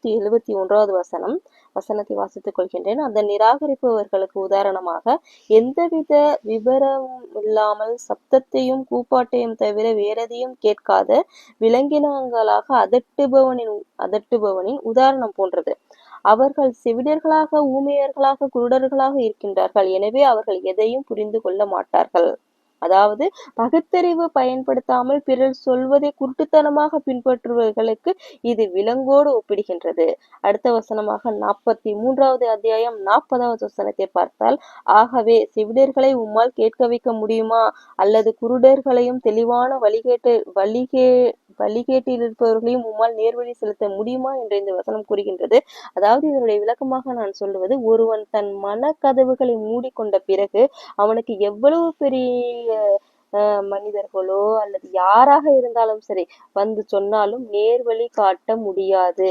171வது வசனத்தை வாசித்துக் கொள்கின்றேன். அந்த நிராகரிப்பவர்களுக்கு உதாரணமாக, எந்தவித விபரமும் இல்லாமல் சப்தத்தையும் கூப்பாட்டையும் தவிர வேறெதையும் கேட்காத விலங்கினங்களாக அதட்டுபவனின் உதாரணம் போன்றது. அவர்கள் செவிடர்களாக, ஊமையர்களாக, குருடர்களாக இருக்கின்றார்கள். எனவே அவர்கள் எதையும் புரிந்து கொள்ள மாட்டார்கள். அதாவது பகுத்தறிவு பயன்படுத்தாமல் பிறர் சொல்வதை குருட்டுத்தனமாக பின்பற்றுபவர்களுக்கு இது விலங்கோடு ஒப்பிடுகின்றது. அடுத்த வசனமாக 43வது அத்தியாயம் 40வது வசனத்தை பார்த்தால், ஆகவே செவிடர்களை உம்மால் கேட்க வைக்க முடியுமா? அல்லது குருடர்களையும் தெளிவான வழிகேட்டிலிருப்பவர்களையும் உம்மால் நேர்வழி செலுத்த முடியுமா என்று இந்த வசனம் கூறுகின்றது. அதாவது இதனுடைய விளக்கமாக நான் சொல்லுவது, ஒருவன் தன் மனக்கதவுகளை மூடிக்கொண்ட பிறகு அவனுக்கு எவ்வளவு பெரிய மனிதர்களோ அல்லது யாராக இருந்தாலும் சரி வந்து சொன்னாலும் நேர்வழி காட்ட முடியாது.